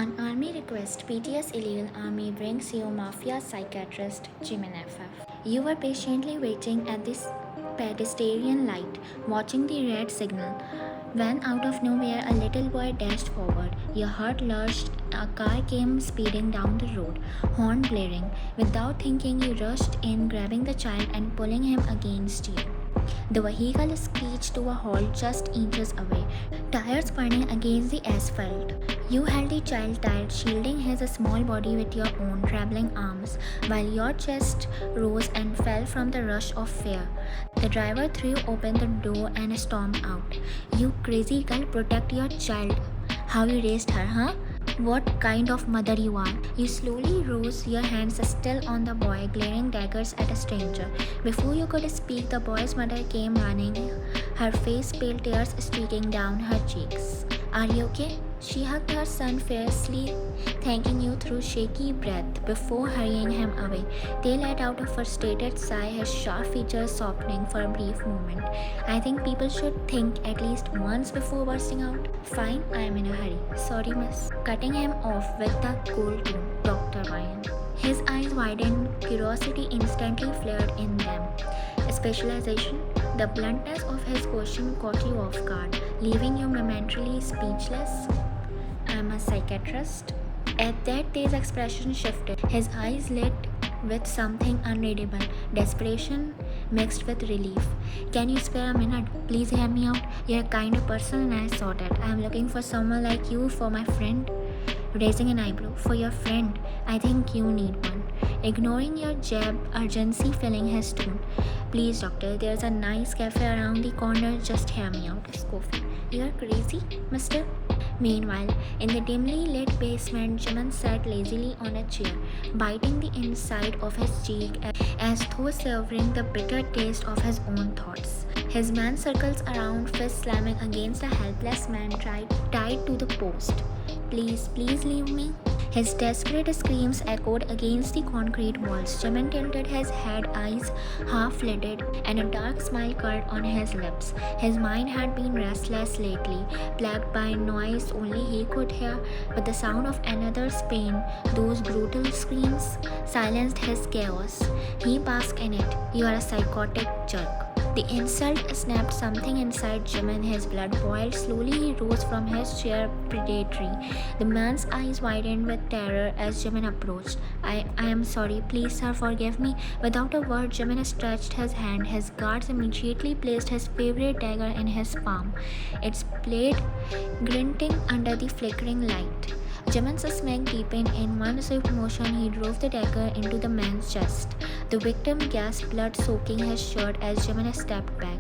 On Army request, PTS illegal army brings you Mafia Psychiatrist Jimin FF. You were patiently waiting at this pedestrian light, watching the red signal. When out of nowhere a little boy dashed forward, your heart lurched, a car came speeding down the road, horn blaring. Without thinking, you rushed in, grabbing the child and pulling him against you. The vehicle screeched to a halt just inches away, tires burning against the asphalt. You held the child tight, shielding his small body with your own trembling arms, while your chest rose and fell from the rush of fear. The driver threw open the door and stormed out. You crazy girl, protect your child. How you raised her, huh? What kind of mother you are? You slowly rose, your hands still on the boy, glaring daggers at a stranger. Before you could speak, the boy's mother came running, her face pale, tears streaking down her cheeks. Are you okay? She hugged her son fiercely, thanking you through shaky breath before hurrying him away. They let out a frustrated sigh, his sharp features softening for a brief moment. I think people should think at least once before bursting out. Fine, I am in a hurry. Sorry, miss. Cutting him off with the cold tone, Dr. Ryan. His eyes widened, curiosity instantly flared in them. Specialization, the bluntness of his question caught you off guard, leaving you momentarily speechless. I'm a psychiatrist. At that, his expression shifted. His eyes lit with something unreadable, desperation mixed with relief. Can you spare a minute? Please hear me out. You're a kind of person and I saw that. I'm looking for someone like you for my friend. Raising an eyebrow. For your friend. I think you need one. Ignoring your jab, urgency filling his tone. Please, doctor, there's a nice cafe around the corner. Just hear me out. Scoffy. You're crazy, mister? Meanwhile, in the dimly lit basement, Jimin sat lazily on a chair, biting the inside of his cheek as though savoring the bitter taste of his own thoughts. His hand circles around, fist slamming against a helpless man tied to the post. Please, please leave me. His desperate screams echoed against the concrete walls. Jimin tilted his head, eyes half lidded, and a dark smile curled on his lips. His mind had been restless lately, plagued by noise only he could hear, but the sound of another's pain, those brutal screams, silenced his chaos. He basked in it. You are a psychotic jerk. The insult snapped something inside Jimin. His blood boiled. Slowly he rose from his chair, predatory. The man's eyes widened with terror as Jimin approached. I am sorry. Please, sir, forgive me. Without a word, Jimin stretched his hand. His guards immediately placed his favorite dagger in his palm, its blade glinting under the flickering light. Jimin's smile deepened. In one swift motion, he drove the dagger into the man's chest. The victim gasped, blood soaking his shirt as Jimin stepped back.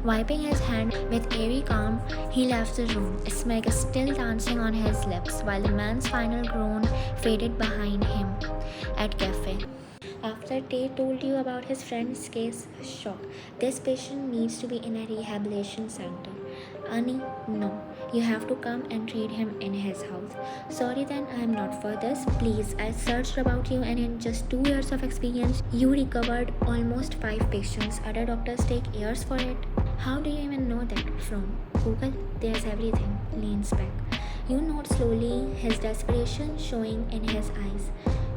Wiping his hand with eerie calm, he left the room, a smile still dancing on his lips, while the man's final groan faded behind him. At cafe. After Tay told you about his friend's case, shock. This patient needs to be in a rehabilitation center. Ani, no. You have to come and treat him in his house. Sorry then, I am not for this. Please, I searched about you and in just 2 years of experience, you recovered almost 5 patients. Other doctors take years for it. How do you even know that? From Google? There's everything. Leans back. You note slowly, his desperation showing in his eyes.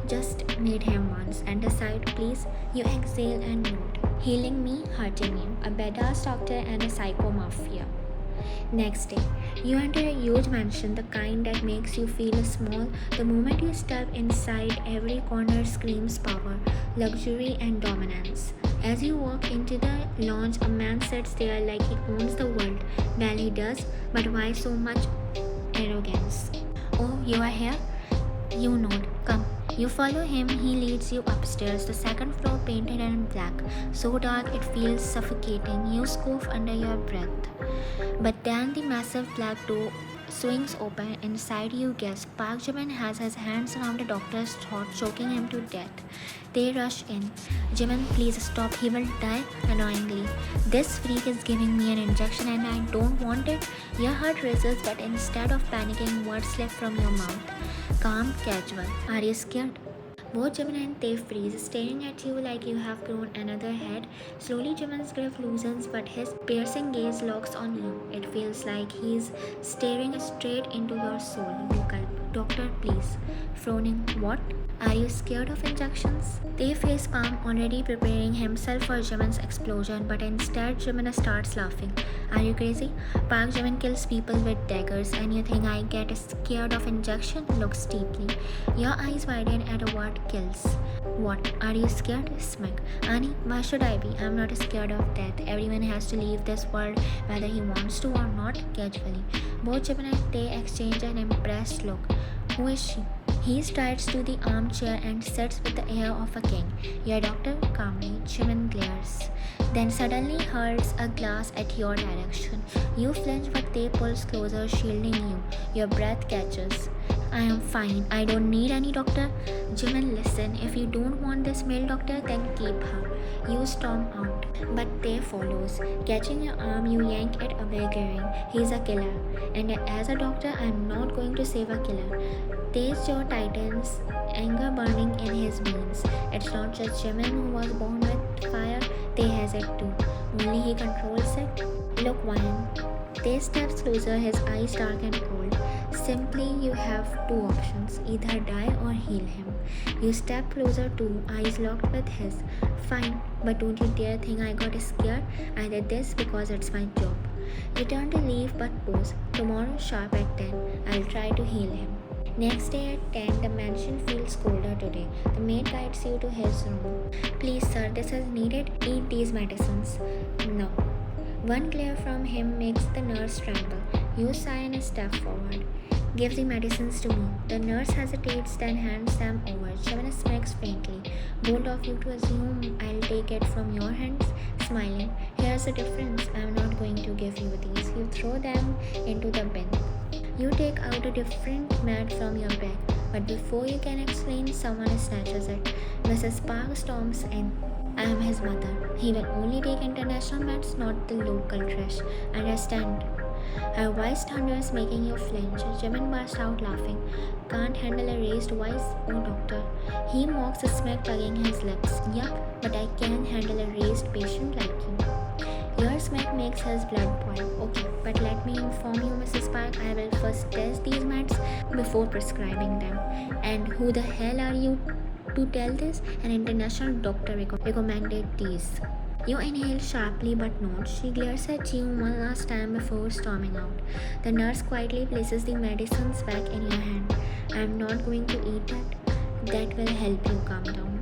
Just meet him once and decide, please. You exhale and note. Healing me, hurting you. A badass doctor and a psycho mafia. Next day, you enter a huge mansion, the kind that makes you feel small. The moment you step inside, every corner screams power, luxury, and dominance. As you walk into the lounge, a man sits there like he owns the world. Well, he does, but why so much arrogance? Oh, you are here? You nod. Come. You follow him, he leads you upstairs, the second floor painted in black, so dark it feels suffocating. You scoff under your breath. But then the massive black door swings open. Inside you gasp. Park Jimin has his hands around the doctor's throat, choking him to death. They rush in. Jimin, please stop, he will die. Annoyingly. This freak is giving me an injection and I don't want it. Your heart races, but instead of panicking, words slip from your mouth. Calm, casual. Are you scared? Both Jimin and Tay freeze, staring at you like you have grown another head. Slowly Jimin's grip loosens, but his piercing gaze locks on you. It feels like he's staring straight into your soul. You gulp. Doctor, please. Frowning, what? Are you scared of injections? They face palm, already preparing himself for Jimin's explosion, but instead Jimin starts laughing. Are you crazy? Park Jimin kills people with daggers, and you think I get scared of injection? Looks deeply. Your eyes widen at a word kills. What? Are you scared? Smack. Annie, why should I be? I'm not scared of death. Everyone has to leave this world whether he wants to or not. Casually. Both Jimin and Tae exchange an impressed look. Who is she? He strides to the armchair and sits with the air of a king. Your doctor? Calmly. Jimin glares. Then suddenly hurls a glass at your direction. You flinch but Tae pulls closer, shielding you. Your breath catches. I am fine. I don't need any doctor. Jimin, listen. If you don't want this male doctor, then keep her. You storm out. But Tae follows. Catching your arm, you yank it away, glaring. He's a killer. And as a doctor, I'm not going to save a killer. Tae's jaw tightens, anger burning in his veins. It's not just Jimin who was born with fire. Tae has it too. Only he controls it. Look, Wyan. Tae steps closer, his eyes dark and cold. Simply, you have two options, either die or heal him. You step closer too, eyes locked with his. Fine, but don't you dare think I got scared. I did this because it's my job. You turn to leave but pause. Tomorrow sharp at 10, I'll try to heal him. Next day at 10, the mansion feels colder today. The maid guides you to his room. Please sir, this is needed. Eat these medicines. No. One glare from him makes the nurse tremble. You sigh and step forward. Give the medicines to me. The nurse hesitates, then hands them over. Jimin smacks faintly. Bold of you to assume I'll take it from your hands. Smiling. Here's the difference. I'm not going to give you these. You throw them into the bin. You take out a different mat from your bag. But before you can explain, someone snatches it. Mrs. Park storms in. I am his mother. He will only take international mats, not the local trash. Understand? Her voice thunders, making you flinch. Jimin bursts out laughing. Can't handle a raised voice? Oh, doctor. He mocks, smack tugging his lips. Yeah, but I can handle a raised patient like you. Your smack makes his blood boil. Okay, but let me inform you, Mrs. Park, I will first test these meds before prescribing them. And who the hell are you to tell this? An international doctor recommended these. You inhale sharply but not. She glares at you one last time before storming out. The nurse quietly places the medicines back in your hand. I'm not going to eat that. That will help you calm down.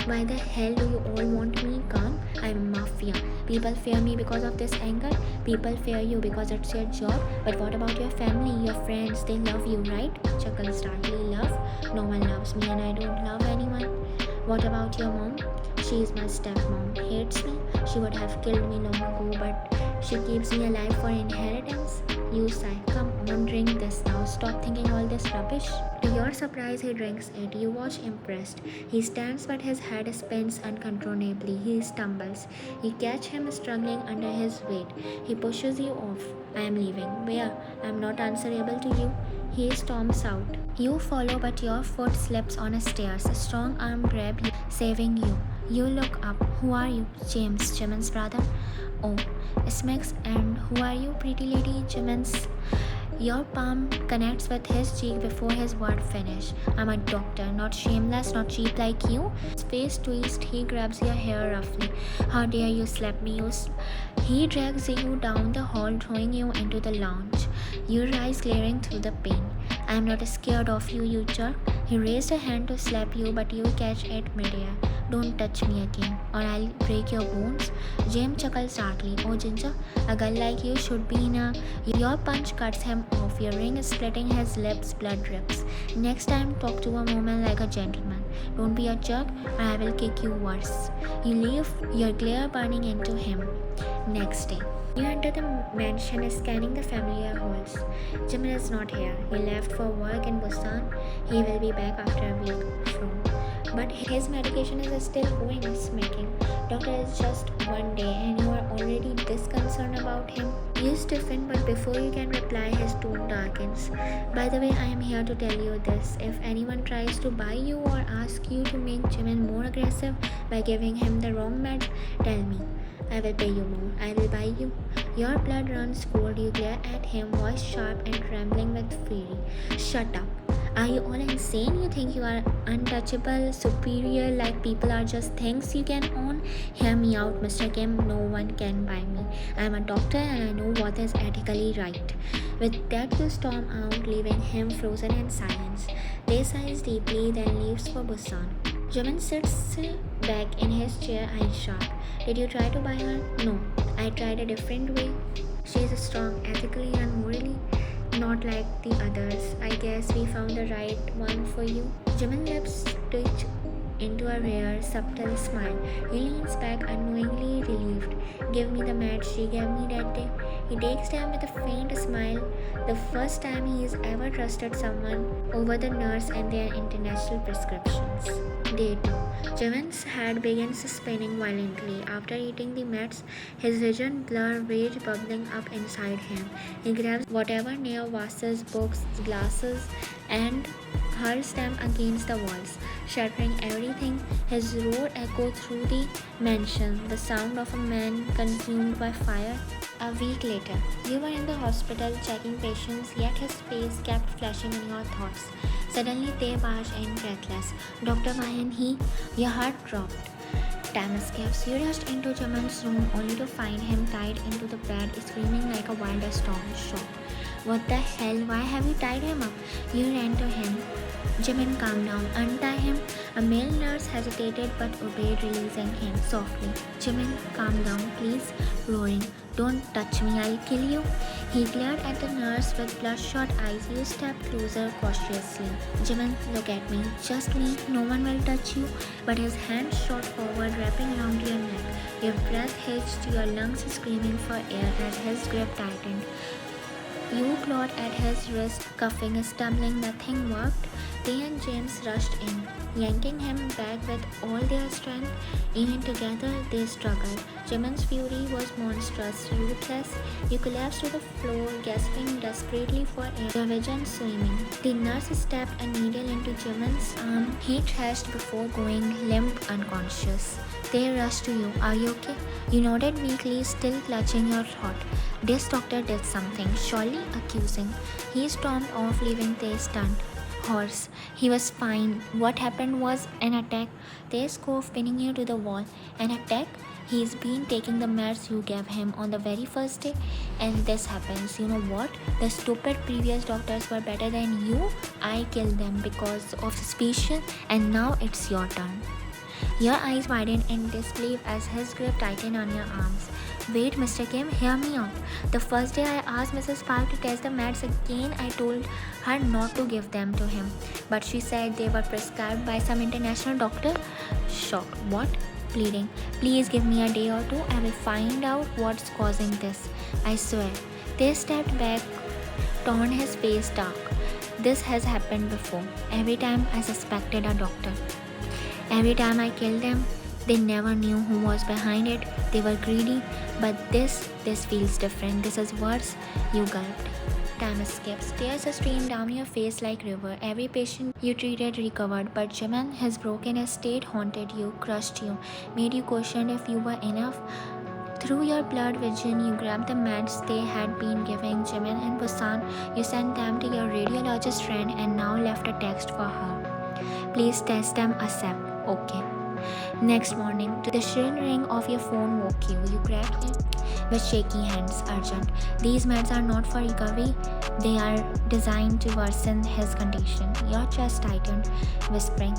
Why the hell do you all want me calm? I'm Mafia. People fear me because of this anger. People fear you because it's your job. But what about your family, your friends? They love you, right? Chuckles darkly. Love? No one loves me and I don't love anyone. What about your mom? She is my stepmom. Hates me. She would have killed me long ago, but she keeps me alive for inheritance. You sigh. Come on, drink this now. Stop thinking all this rubbish. To your surprise, he drinks it. You watch impressed. He stands, but his head spins uncontrollably. He stumbles. You catch him struggling under his weight. He pushes you off. I am leaving. Where? I am not answerable to you. He storms out. You follow, but your foot slips on a stairs. A strong arm grabs you, saving you. You look up. Who are you? James, Jimin's brother. Oh, Smix, and who are you, pretty lady? Jimin's. Your palm connects with his cheek before his word finish. I'm a doctor, not shameless, not cheap like you. His face twists, he grabs your hair roughly. How dare you slap me, He drags you down the hall, throwing you into the lounge. Your eyes glaring through the pane. I'm not scared of you, you jerk. He raised a hand to slap you, but you catch it midair. Don't touch me again, or I'll break your bones. James chuckles darkly. Oh, Ginger, a girl like you should be in a... Your punch cuts him off. Your ring is splitting his lips, blood drips. Next time, talk to a woman like a gentleman. Don't be a jerk, or I will kick you worse. You leave, your glare burning into him. Next day. You enter the mansion, scanning the familiar halls. Jimin is not here. He left for work in Busan. He will be back after a week from. But his medication is still going, smacking. Doctor, it's just one day and you are already this concerned about him. You stiffen, but before you can reply, his tone darkens. By the way, I am here to tell you this. If anyone tries to buy you or ask you to make Jimin more aggressive by giving him the wrong meds, tell me. I will pay you more. I will buy you. Your blood runs cold. You glare at him, voice sharp and trembling with fury. Shut up. Are you all insane? You think you are untouchable, superior, like people are just things you can own? Hear me out, Mr. Kim. No one can buy me. I am a doctor and I know what is ethically right. With that, you storm out, leaving him frozen in silence. They sighs deeply, then leaves for Busan. Jimin sits back in his chair, eyes sharp. Did you try to buy her? No. I tried a different way. She is strong ethically and morally, not like the others. I guess we found the right one for you. Jimin lips twitch into a rare, subtle smile. He leans back, unknowingly relieved. Give me the match she gave me that day. He takes them with a faint smile, the first time he has ever trusted someone over the nurse and their international prescriptions. Day 2. Jimin's head begins spinning violently. After eating the meds, his vision blurred, rage bubbling up inside him. He grabs whatever near vases, books, glasses, and hurls them against the walls, shattering everything. His roar echoed through the mansion, the sound of a man consumed by fire. A week later, you were in the hospital checking patients, yet his face kept flashing in your thoughts. Suddenly, they barged in breathless. Dr. Mayan, your heart dropped. Time escapes. You rushed into Jimin's room only to find him tied into the bed, screaming like a wild storm. Shocked. What the hell? Why have you tied him up? You ran to him. Jimin, calm down. Untie him. A male nurse hesitated but obeyed, releasing him softly. Jimin, calm down, please. Roaring. Don't touch me, I'll kill you. He glared at the nurse with bloodshot eyes. You stepped closer cautiously. Jimin, look at me. Just me. No one will touch you. But his hand shot forward, wrapping around your neck. Your breath hitched, your lungs screaming for air as his grip tightened. You clawed at his wrist, coughing, stumbling. Nothing worked. They and James rushed in, yanking him back with all their strength. Even together, they struggled. Jimin's fury was monstrous, ruthless. You collapsed to the floor, gasping desperately for air, your vision swimming. The nurse stabbed a needle into Jimin's arm. He thrashed before going limp, unconscious. They rushed to you. Are you okay? You nodded weakly, still clutching your throat. This doctor did something, surely accusing. He stormed off, leaving they stunned. Horse. He was fine. What happened was an attack. They scoffed, pinning you to the wall. An attack? He's been taking the meds you gave him on the very first day, and this happens. You know what? The stupid previous doctors were better than you. I killed them because of suspicion, and now it's your turn. Your eyes widened in disbelief as his grip tightened on your arms. Wait, Mr. Kim, hear me out. The first day I asked Mrs. Park to test the meds again, I told her not to give them to him. But she said they were prescribed by some international doctor. Shocked. What? Pleading. Please give me a day or two. I will find out what's causing this. I swear. They stepped back, turned his face dark. This has happened before. Every time I suspected a doctor. Every time I killed them, they never knew who was behind it. They were greedy. But this feels different. This is worse. You gulped. Time escapes. Tears streamed down your face like river. Every patient you treated recovered. But Jimin, his broken state haunted you, crushed you, made you question if you were enough. Through your blurred vision, you grabbed the meds they had been giving Jimin and Busan. You sent them to your radiologist friend and now left a text for her. Please test them ASAP. Okay. Next morning, the shrill ring of your phone woke you. You grabbed it with shaky hands. Urgent. These meds are not for recovery. They are designed to worsen his condition. Your chest tightened, whispering,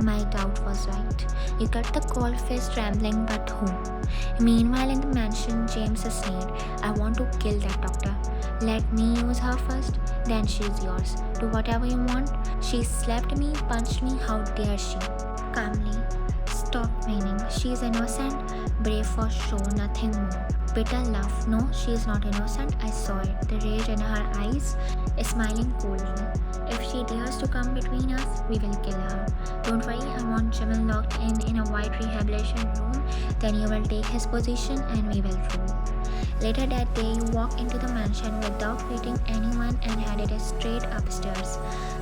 my doubt was right. You cut the call, fist trembling, but who? Meanwhile, in the mansion, James sneered. I want to kill that doctor. Let me use her first, then she's yours. Do whatever you want. She slapped me, punched me, how dare she? Calmly. Stop whining. She's innocent. Brave for show, nothing more. Bitter laugh. No, she is not innocent. I saw it. The rage in her eyes, smiling coldly. If she dares to come between us, we will kill her. Don't worry, I want Jimin locked in a white rehabilitation room. Then you will take his position and we will rule. Later that day, you walked into the mansion without greeting anyone and headed straight upstairs,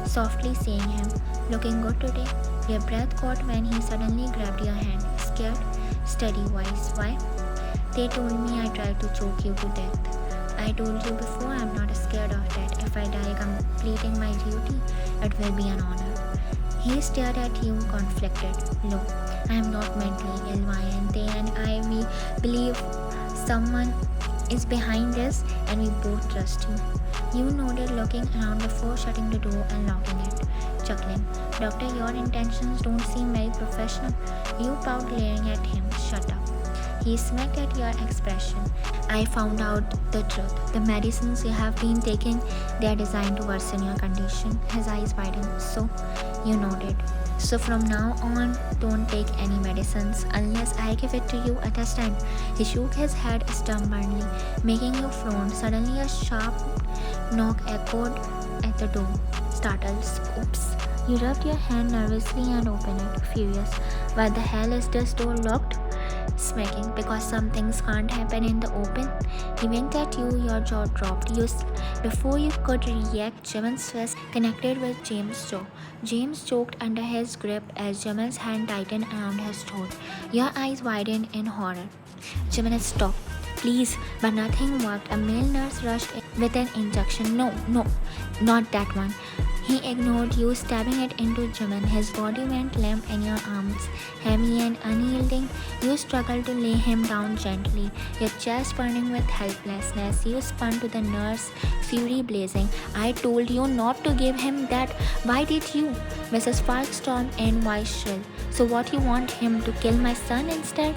softly saying him, looking good today. Your breath caught when he suddenly grabbed your hand. Scared, steady voice. Why? They told me I tried to choke you to death. I told you before, I'm not scared of that. If I die completing my duty, it will be an honor. He stared at you, conflicted. No, I am not mentally ill, Vayante, and we believe someone is behind this, and we both trust you. You nodded, looking around before shutting the door and locking it, chuckling. Doctor, your intentions don't seem very professional. You bowed, glaring at him. Shut up. He smacked at your expression. I found out the truth. The medicines you have been taking, they are designed to worsen your condition. His eyes widened. So, you nodded. So from now on, don't take any medicines unless I give it to you. Understand? He shook his head stubbornly, making you frown. Suddenly a sharp knock echoed at the door. Startled. Oops. You rubbed your hand nervously and opened it, furious. Why the hell is this door locked? Smacking. Because some things can't happen in the open. He winked at you, your jaw dropped. Before you could react, Jimin's fist connected with James' jaw. James choked under his grip as Jimin's hand tightened around his throat. Your eyes widened in horror. Jimin, stop. Please, but nothing worked. A male nurse rushed in with an injection. No, not that one. He ignored you, stabbing it into Jimin. His body went limp in your arms, heavy and unyielding. You struggled to lay him down gently, your chest burning with helplessness. You spun to the nurse, fury blazing. I told you not to give him that. Why did you? Mrs. Park stormed in, voice shrill. So what, you want him to kill my son instead?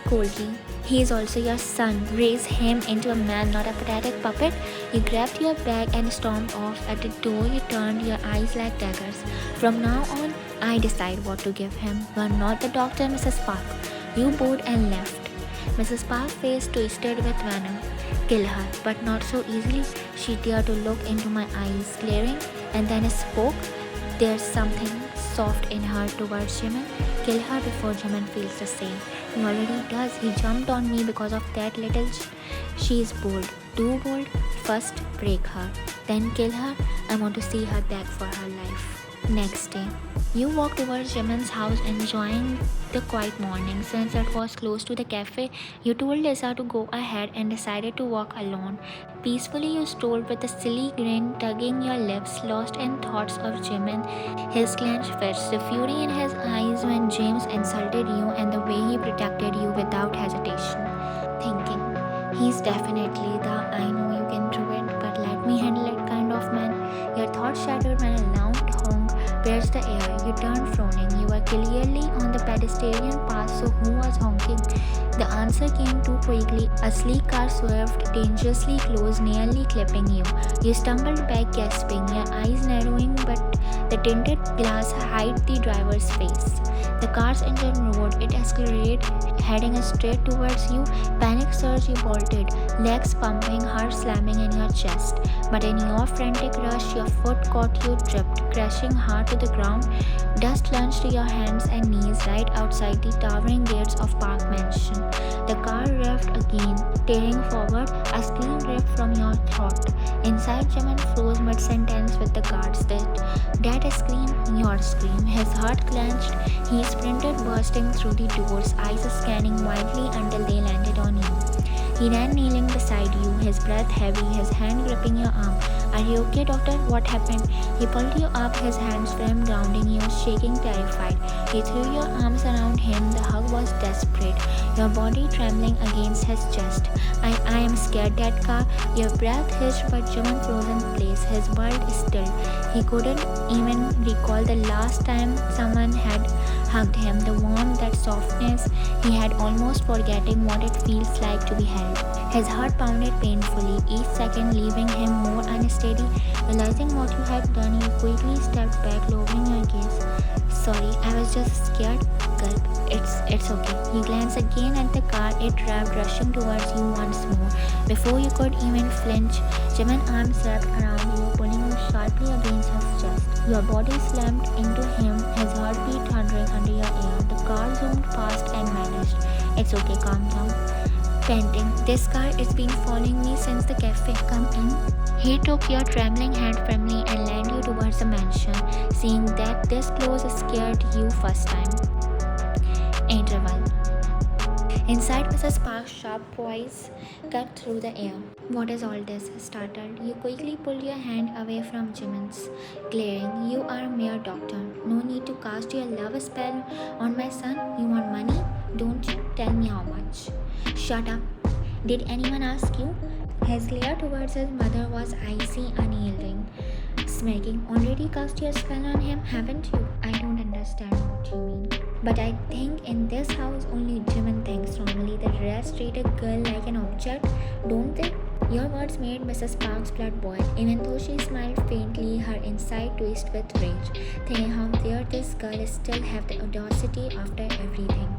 Coldly. He is also your son. Raise him into a man, not a pathetic puppet. You grabbed your bag and stormed off. At the door, you turned, your eyes like daggers. From now on, I decide what to give him. You are not the doctor, Mrs. Park. You bowed and left. Mrs. Park's face twisted with venom. Kill her, but not so easily. She dared to look into my eyes, glaring, and then spoke. There's something soft in her towards Jimin. Kill her before Jimin feels the same. He already does. He jumped on me because of that little. She is bold. Too bold. First, break her. Then kill her. I want to see her beg for her life. Next day, you walked towards Jimin's house, enjoying the quiet morning. Since it was close to the cafe, you told Lisa to go ahead and decided to walk alone. Peacefully, you strolled with a silly grin, tugging your lips, lost in thoughts of Jimin, his clenched fists, the fury in his eyes when James insulted you, and the way he protected you without hesitation. Thinking, he's definitely the I know you can do it, but let me handle it kind of man. Your thoughts shattered when a loud honk pierced the air. You turned frowning. You were clearly on the pedestrian path, so who was honking? The answer came too quickly. A sleek car swerved dangerously close, nearly clipping you. You stumbled back, gasping, your eyes narrowing, but the tinted glass hid the driver's face. The car's engine roared. It accelerated, heading straight towards you. Panic surged, you bolted, legs pumping, heart slamming in your chest. But in your frantic rush, your foot caught you, tripped, crashing hard to the ground. Dust lunged to your hands and knees right outside the towering gates of Park Mansion. The car revved again, tearing forward, a scream ripped from your throat. Inside, Jimin froze mid-sentence with the guards. That scream, your scream. His heart clenched. He sprinted, bursting through the doors, eyes scanning wildly until they landed on you. He ran, kneeling beside you, his breath heavy, his hand gripping your arm. Are you okay, doctor? What happened? He pulled you up, his hands firm, grounding you, shaking, terrified. He threw your arms around him. The hug was desperate, your body trembling against his chest. I am scared, that car. Your breath hissed, but Jimin froze in place, his world stilled. He couldn't even recall the last time someone had hugged him, the warmth, that softness. He had almost forgetting what it feels like to be held. His heart pounded painfully, each second leaving him more unsteady. Realizing what you had done, you quickly stepped back, lowering your gaze. Sorry, I was just scared. Gulp. It's okay. He glanced again at the car. It revved, rushing towards you once more. Before you could even flinch, Jimin's arms wrapped around you, pulling you sharply against his chest. Your body slammed into him, his heartbeat thundering under your ear. The car zoomed past and vanished. It's okay, calm down. Panting, this car has been following me since the cafe. Come in. He took your trembling hand firmly and led you towards the mansion. Seeing that this close scared you first time. Interval. Inside, Mrs. Park's sharp voice cut through the air. What is all this? Startled, you quickly pulled your hand away from Jimin's, glaring. You are a mere doctor. No need to cast your love spell on my son. You want money? Don't tell me how much. Shut up. Did anyone ask you? His glare towards his mother was icy, unyielding. Smirking, already cast your spell on him, haven't you? I don't understand what you mean. But I think in this house only Jimin thinks normally. The rest treat a girl like an object, don't they? Your words made Mrs. Park's blood boil. Even though she smiled faintly, her inside twisted with rage, thinking how dare this girl still have the audacity after everything.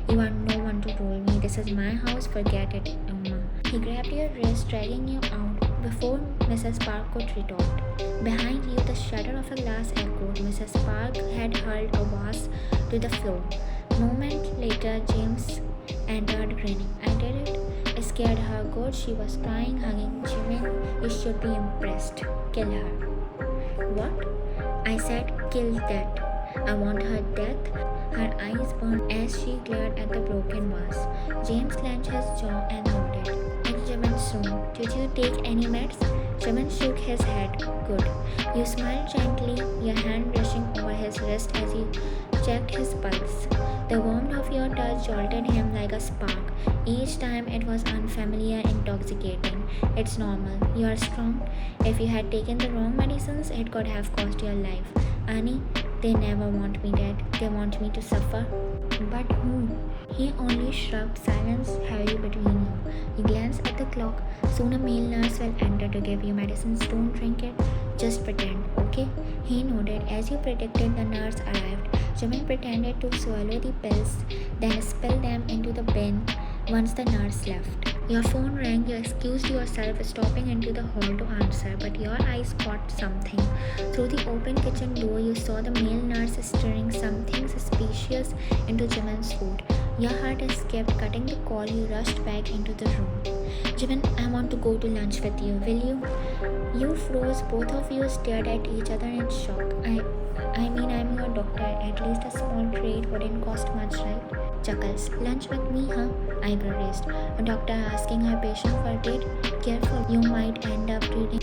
You are no one to rule me. This is my house. Forget it, Amma. He grabbed your wrist, dragging you out before Mrs. Park could retort. Behind you, the shatter of a glass echoed. Mrs. Park had hurled a vase to the floor. Moment later, James entered grinning. I did it. It scared her good. She was crying, hugging Jimin. You should be impressed. Kill her. What? I said kill that. I want her death. Her eyes burned as she glared at the broken vase. James clenched his jaw and nodded. It's Jimin's room. Did you take any meds? Jimin shook his head. Good. You smiled gently, your hand brushing over his wrist as you checked his pulse. The warmth of your touch jolted him like a spark. Each time it was unfamiliar, intoxicating. It's normal. You are strong. If you had taken the wrong medicines, it could have cost your life. Annie, they never want me dead. They want me to suffer. But who? He only shrugged, silence heavy between you. You glanced at the clock. Soon a male nurse will enter to give you medicines. Don't drink it. Just pretend, okay? He nodded. As you predicted, the nurse arrived. Jimin pretended to swallow the pills, then spilled them into the bin once the nurse left. Your phone rang. You excused yourself, stopping into the hall to answer, but your eyes caught something. Through the open kitchen door, you saw the male nurse stirring something suspicious into Jimin's food. Your heart skipped. Cutting the call, you rushed back into the room. Jimin, I want to go to lunch with you. Will you? You froze. Both of you stared at each other in shock. I mean, I'm your doctor. At least a small treat wouldn't cost much, right? Chuckles. Lunch with me, huh? Eyebrow raised. A doctor asking her patient for a date? Careful, you might end up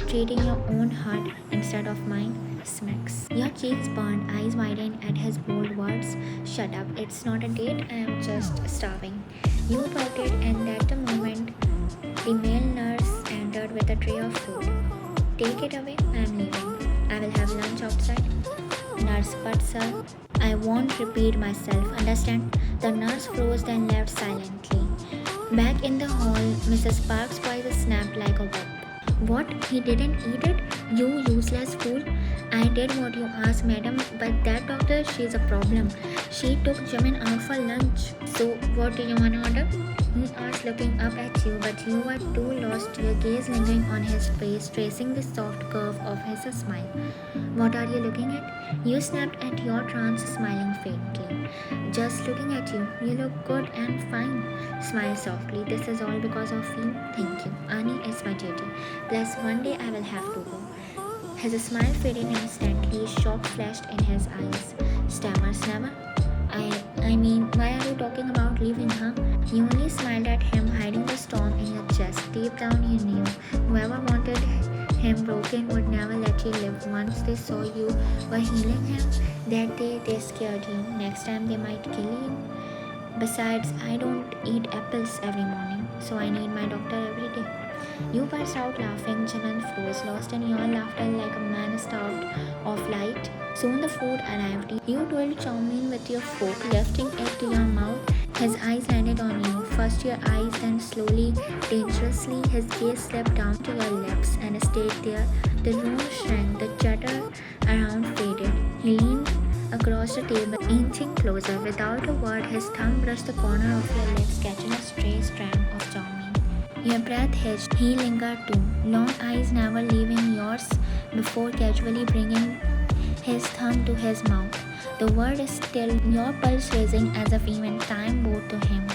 treating your own heart instead of mine. Smacks. Your cheeks burned, eyes widened at his bold words. Shut up, it's not a date, I am just starving. You pouted, and at the moment, the male nurse entered with a tray of food. Take it away, I am leaving. I will have lunch outside. Nurse, but sir, I won't repeat myself, understand? The nurse froze, then left silently. Back in the hall, Mrs. Park's voice snapped like a whip. What? He didn't eat it? You useless fool. I did what you asked, madam, but that doctor, she's a problem. She took Jimin out for lunch. So, what do you want to order? He asked, looking up at you, but you were too lost, your gaze lingering on his face, tracing the soft curve of his smile. What are you looking at? You snapped at your trance, smiling faintly. Just looking at you. You look good and fine. Smile softly. This is all because of you. Thank you. Annie, it's my duty. Plus, one day I will have to go. His smile faded instantly. Shock flashed in his eyes. Stammer. I mean, why are you talking about leaving, huh? You only smiled at him, hiding the storm in your chest. Deep down you knew whoever wanted him broken would never let you live. Once they saw you were healing him, that day they scared you. Next time they might kill you. Besides, I don't eat apples every morning, so I need my doctor every day. You burst out laughing. Jimin froze, lost in your laughter like a man starved of light. Soon the food arrived. You twirled Jimin with your fork, lifting it to your mouth. His eyes landed on you. First your eyes, then slowly, dangerously, his gaze slipped down to your lips and stayed there. The room shrank, the chatter around faded. He leaned across the table, inching closer. Without a word, his thumb brushed the corner of your lips, catching a stray strand of Jimin. Your breath hitched. He lingered too, long eyes never leaving yours before casually bringing his thumb to his mouth. The word is still, your pulse raising as if even time bowed to him.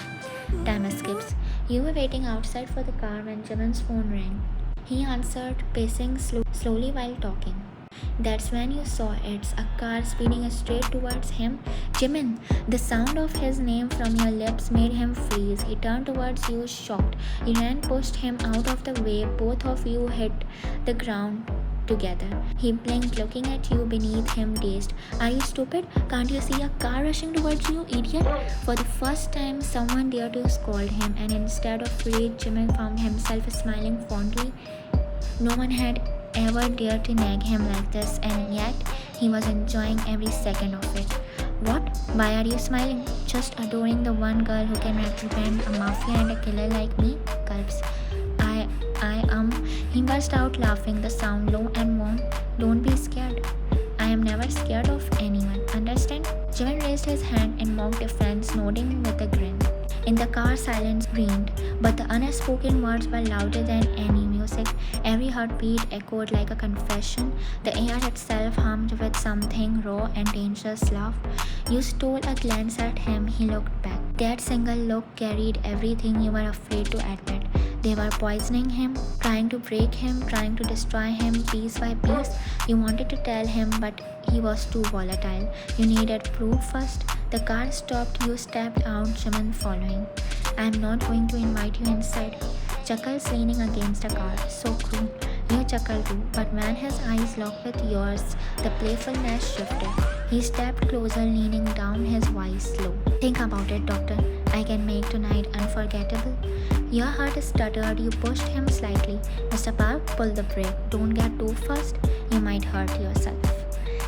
Time escapes. You were waiting outside for the car when Jimin's phone rang. He answered, pacing slowly while talking. That's when you saw it's a car speeding straight towards him. Jimin, the sound of his name from your lips made him freeze. He turned towards you, shocked. You ran, pushed him out of the way. Both of you hit the ground together. He blinked, looking at you beneath him, dazed. Are you stupid? Can't you see a car rushing towards you, idiot? For the first time, someone dared to scold him, and instead of rage, Jimin found himself smiling fondly. No one had ever dared to nag him like this, and yet he was enjoying every second of it. What? Why are you smiling? Just adoring the one girl who can represent a mafia and a killer like me? Gulps. He burst out laughing, the sound low and warm. Don't be scared. I am never scared of anyone, understand? Jimin raised his hand in mock defense, nodding with a grin. In the car, silence reigned, but the unspoken words were louder than any music. Every heartbeat echoed like a confession. The air itself hummed with something raw and dangerous love. You stole a glance at him, he looked back. That single look carried everything you were afraid to admit. They were poisoning him, trying to break him, trying to destroy him piece by piece. You wanted to tell him, but he was too volatile. You needed proof first. The car stopped, you stepped out, Jimin following. I'm not going to invite you inside. Chuckles leaning against a car. So cruel. You chuckled too, but when his eyes locked with yours, the playfulness shifted. He stepped closer, leaning down, his voice low. Think about it, doctor. I can make tonight unforgettable. Your heart stuttered, you pushed him slightly. Mr. Park, pull the brake. Don't get too fast. You might hurt yourself.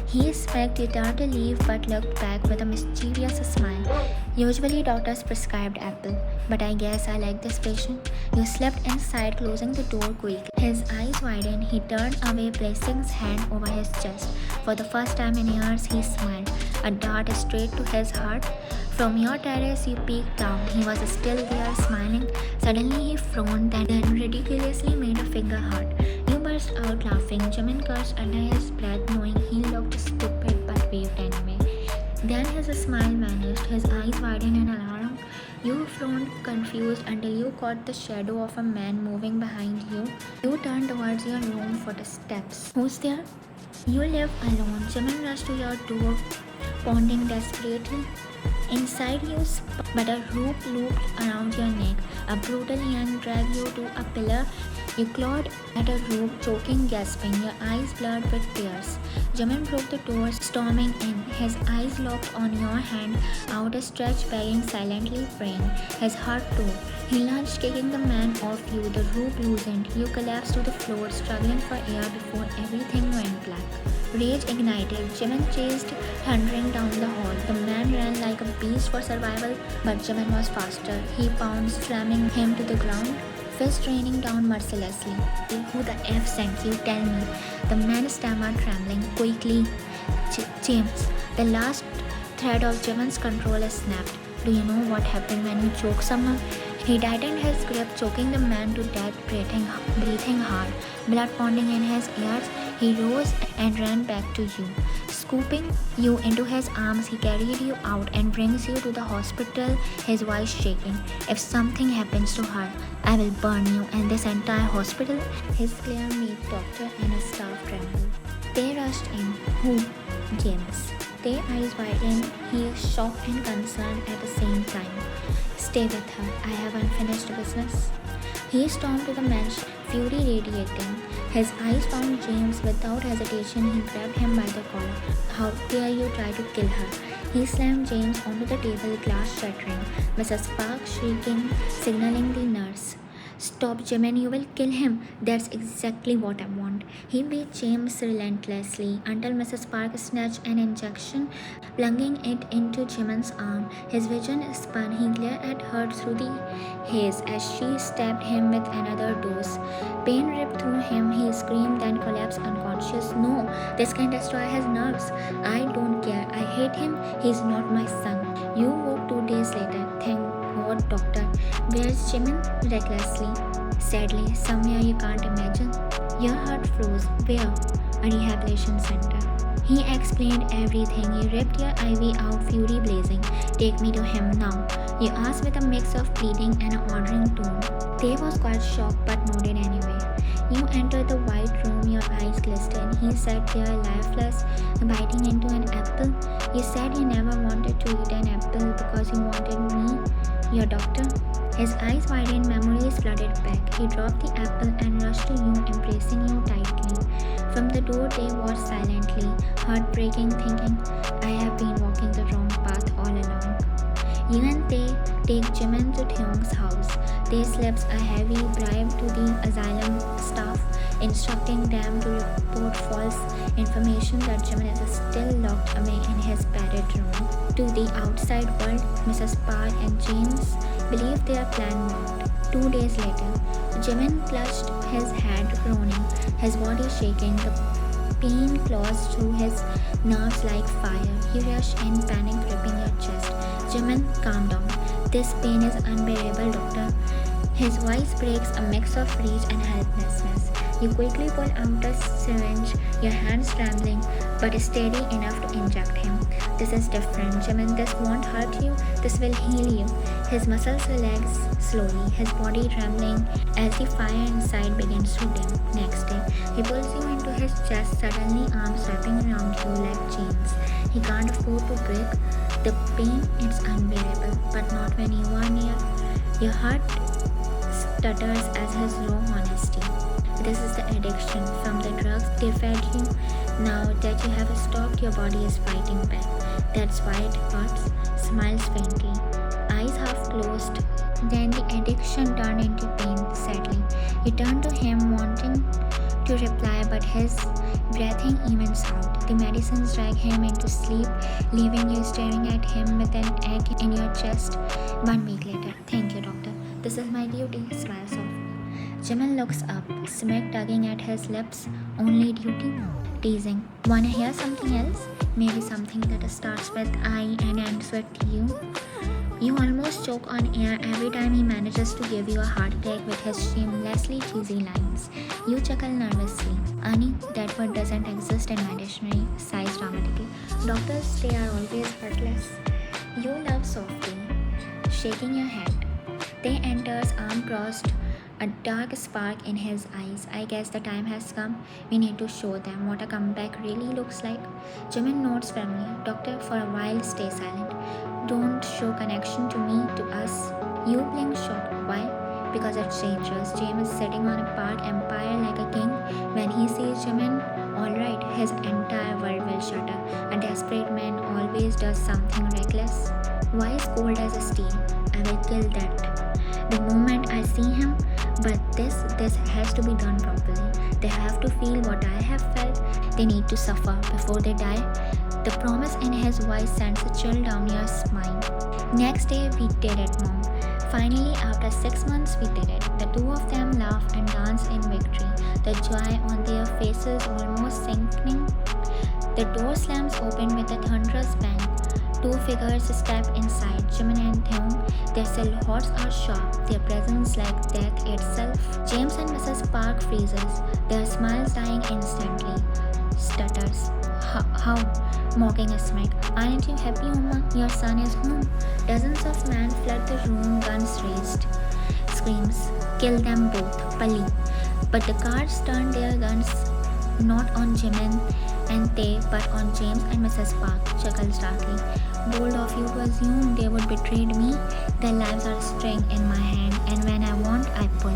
He smirked, you turned to leave but looked back with a mischievous smile. Usually doctors prescribed apple, but I guess I like this patient. You slipped inside, closing the door quickly. His eyes widened, he turned away, placing his hand over his chest. For the first time in years, he smiled, a dart straight to his heart. From your terrace, you peeked down. He was still there, smiling. Suddenly, he frowned, then ridiculously made a finger heart. You burst out laughing. Jimin cursed under his breath, knowing he looked stupid but waved anyway. Then his smile vanished, his eyes widened in alarm. You frowned, confused, until you caught the shadow of a man moving behind you. You turned towards your room for the steps. Who's there? You live alone. Jimin rushed to your door, pounding desperately. Inside you, but a rope looped around your neck. A brutal yank dragged you to a pillar. You clawed at a rope, choking, gasping, your eyes blurred with tears. Jimin broke the door, storming in, his eyes locked on your hand, outstretched, begging, silently praying. His heart tore. He lunged, kicking the man off you. The rope loosened. You collapsed to the floor, struggling for air before everything went black. Rage ignited. Jimin chased, thundering down the hall. The man ran like a beast for survival, but Jimin was faster. He pounced, slamming him to the ground, fist raining down mercilessly. Who the F sent you? Tell me. The man stammered, trembling. Quickly. James. The last thread of Jimin's control snapped. Do you know what happened when you choke someone? He tightened his grip, choking the man to death, breathing hard, blood pounding in his ears. He rose and ran back to you. Scooping you into his arms, he carried you out and brings you to the hospital, his voice shaking. If something happens to her, I will burn you and this entire hospital. His glare made doctor and a staff tremble. They rushed in. Who? James. Their eyes widened. He is shocked and concerned at the same time. Stay with her. I have unfinished business. He stormed to the mansion, fury radiating. His eyes found James. Without hesitation, he grabbed him by the collar. How dare you try to kill her? He slammed James onto the table, glass shattering. Mrs. Park shrieking, signaling the nurse. Stop, Jimin, you will kill him. That's exactly what I want. He beat James relentlessly until Mrs. Park snatched an injection, plunging it into Jimin's arm. His vision spun. He glared at her through the haze as she stabbed him with another dose. Pain ripped through him. He screamed and collapsed unconscious. No, this can destroy his nerves. I don't care. I hate him. He's not my son. You woke 2 days later. Thank God, doctor. Where's Jimin? Recklessly. Sadly, somewhere you can't imagine. Your heart froze. Where? A rehabilitation center. He explained everything. You ripped your IV out, fury blazing. Take me to him now. You asked with a mix of pleading and an ordering tone. They was quite shocked but nodded anyway. You enter the white room, your eyes glisten. He sat there lifeless, biting into an apple. You said you never wanted to eat an apple because you wanted me, your doctor. His eyes widened, memories flooded back. He dropped the apple and rushed to you, embracing you tightly. From the door, they watched silently, heartbreaking, thinking, I have been walking the wrong path all along. Even they take Jimin to Taeyong's house. They slips a heavy bribe to the asylum staff, instructing them to report false information that Jimin is still locked away in his padded room. To the outside world, Mrs. Park and James believe their plan worked. 2 days later, Jimin clutched his head, groaning, his body shaking. The pain claws through his nerves like fire. He rushed in, panic gripping your chest. Jimin, calm down. This pain is unbearable, doctor. His voice breaks, a mix of rage and helplessness. You quickly pull out a syringe, your hands trembling, but steady enough to inject him. This is different, Jimin. This won't hurt you. This will heal you. His muscles relax slowly, his body trembling as the fire inside begins to dim. Next day, he pulls you into his chest, suddenly arms wrapping around you like chains. He can't afford to break. The pain is unbearable, but not when you are near. Your heart stutters as his raw honesty. This is the addiction from the drugs they fed you. Now that you have stopped, your body is fighting back. That's why it hurts. Smiles faintly, eyes half closed. Then the addiction turned into pain, sadly. You turn to him, wanting to reply, but his breathing evens out. The medicines drag him into sleep, leaving you staring at him with an ache in your chest. 1 week later, thank you, doctor. This is my duty. Smile soft. Jimin looks up, smirk tugging at his lips. Only duty? Teasing. Wanna hear something else? Maybe something that starts with I and ends with you? You almost choke on air every time he manages to give you a heart attack with his shamelessly cheesy lines. You chuckle nervously. Ani, that word doesn't exist in my dictionary. Sighs dramatically. Doctors, they are always heartless. You laugh softly, shaking your head. They enters, arm crossed, a dark spark in his eyes. I guess the time has come. We need to show them what a comeback really looks like. Jimin nods firmly. Doctor, for a while, stay silent. Don't show connection to me, to us. You blink shocked. Why? Because it's dangerous. James is sitting on a park empire like a king. When he sees Jimin, alright, his entire world will shatter. A desperate man always does something reckless. Why is cold as a steel? I will kill that the moment I see him, but this has to be done properly. They have to feel what I have felt. They need to suffer before they die. The promise in his voice sends a chill down your spine. Next day, we did it, Mom. Finally, after 6 months, we did it. The two of them laugh and dance in victory, the joy on their faces almost sinking. The door slams open with a thunderous bang. 2 figures step inside, Jimin and Taeyong. Their silhouettes are sharp, their presence like death itself. James and Mrs. Park freezes, their smiles dying instantly. Stutters. How? Mocking a smirk. Aren't you happy, Uma? Your son is home. Dozens of men flood the room, guns raised. Screams. Kill them both, Pali. But the guards turn their guns not on Jimin and Tae, but on James and Mrs. Park. Chuckles darkly. Bold of you to assume they would betray me. Their lives are a string in my hand, and when I want, I pull.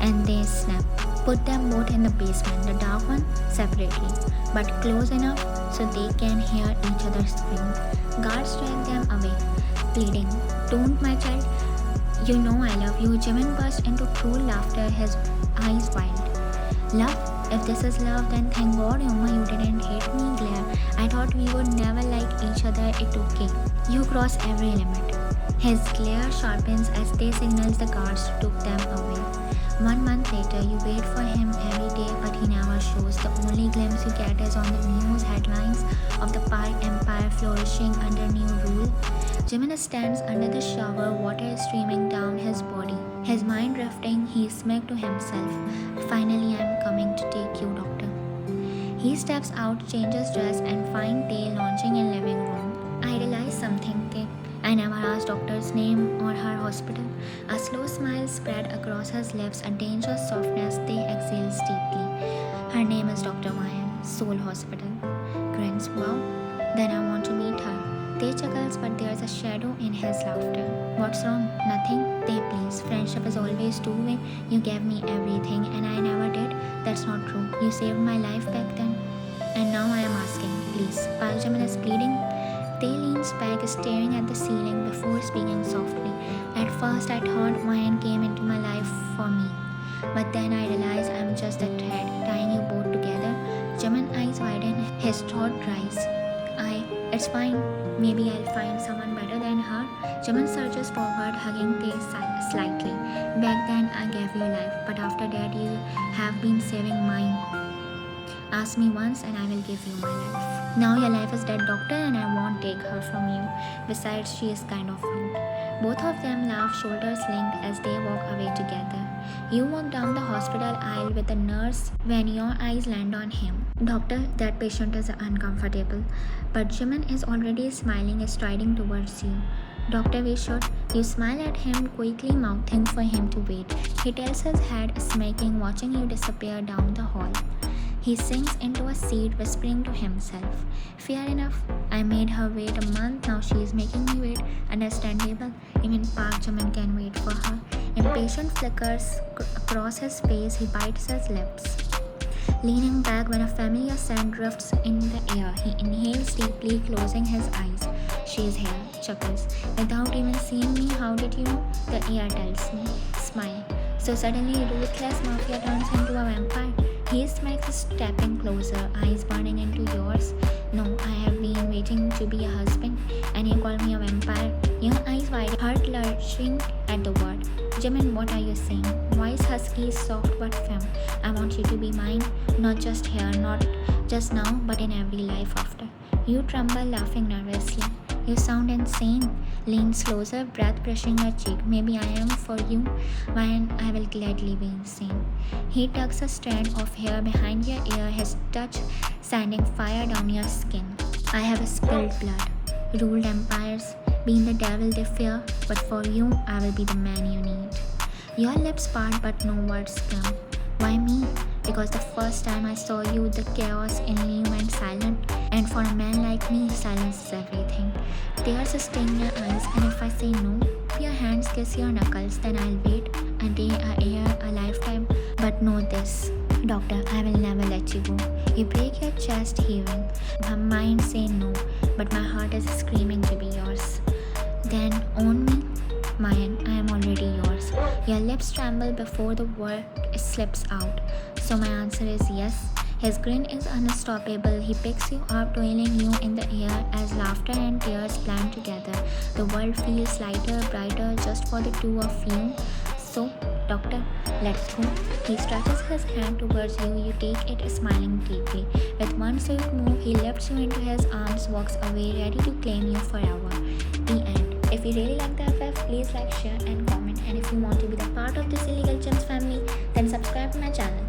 And they snap. Put them both in the basement, the dark one separately, but close enough so they can hear each other scream. Guards drag them away, pleading, Don't, my child. You know I love you. Jimin burst into true laughter, his eyes wild. Love? If this is love, then thank God, Yuma, you didn't hate me, Glare. I thought we would never like each other, it's okay. You cross every limit. His glare sharpens as they signals the guards took them away. 1 month later, you wait for him every day, but he never shows. The only glimpse you get is on the news headlines of the park empire flourishing under new rule. Jimin stands under the shower, water is streaming down his body. His mind drifting, he smirked to himself. Finally, I'm coming to take you, doctor. He steps out, changes dress, and finds Tae launching in living room. I realized something, Tae. I never asked knows doctor's name or her hospital. A slow smile spread across her lips, a dangerous softness they exhales deeply. Her name is Dr. Mayan, Soul Hospital. Grins, wow, then I want to meet her. They chuckles, but there's a shadow in his laughter. What's wrong? Nothing? They please. Friendship is always two-way. You gave me everything and I never did. That's not true. You saved my life back then. And now I am asking, please. While Jimin is bleeding, they leans back, staring at the ceiling before speaking softly. At first, I thought Mayan came into my life for me. But then I realized I'm just a thread tying you both together. Jimin's eyes widen, his throat dries. It's fine. Maybe I'll find someone better than her. Jimin surges forward, hugging Tay slightly. Back then, I gave you life, but after that, you have been saving mine. Ask me once and I will give you my life. Now your life is dead, doctor, and I won't take her from you. Besides, she is kind of rude. Both of them laugh, shoulders linked as they walk away together. You walk down the hospital aisle with a nurse when your eyes land on him. Doctor, that patient is uncomfortable. But Jimin is already smiling, striding towards you. Doctor, we should. You smile at him, quickly mouthing for him to wait. He tells his head, smirking, watching you disappear down the hall. He sinks into a seat, whispering to himself. Fair enough. I made her wait a month, now she is making me wait. Understandable. Even Park Jimin can wait for her. Impatient flickers across his face, he bites his lips. Leaning back when a familiar scent drifts in the air, he inhales deeply, closing his eyes. She is here, chuckles. Without even seeing me, how did you know? The air tells me. Smile. So suddenly, ruthless Mafia turns into a vampire. He smirks, stepping closer, eyes burning into yours. No, I have been waiting to be a husband, and you call me a vampire. Your eyes wide, heart lurching at the word. Jimin, what are you saying? Voice husky, soft but firm. I want you to be mine, not just here, not just now, but in every life after. You tremble, laughing nervously. You sound insane. Leans closer, breath brushing your cheek. Maybe I am for you, when I will gladly be insane. He tucks a strand of hair behind your ear, his touch sending fire down your skin. I have spilled blood, ruled empires, been the devil they fear, but for you, I will be the man you need. Your lips part, but no words come. Why me? Because the first time I saw you, the chaos in you went silent, and for a man like me, silence is everything. Tears sting your eyes, and if I say no, your hands kiss your knuckles, then I'll wait a day, a year, a lifetime. But know this, doctor, I will never let you go. You break your chest, heaving. My mind say no, but my heart is screaming to be yours. Then own me. Mayan, I am already yours. Your lips tremble before the word slips out. So my answer is yes. His grin is unstoppable. He picks you up, twirling you in the air as laughter and tears blend together. The world feels lighter, brighter just for the two of you. So, doctor, let's go. He stretches his hand towards you. You take it, smiling deeply. With one swift move, he lifts you into his arms, walks away, ready to claim you forever. The end. If you really like the FF, please like, share and comment. And if you want to be the part of this illegal gems family, then subscribe to my channel.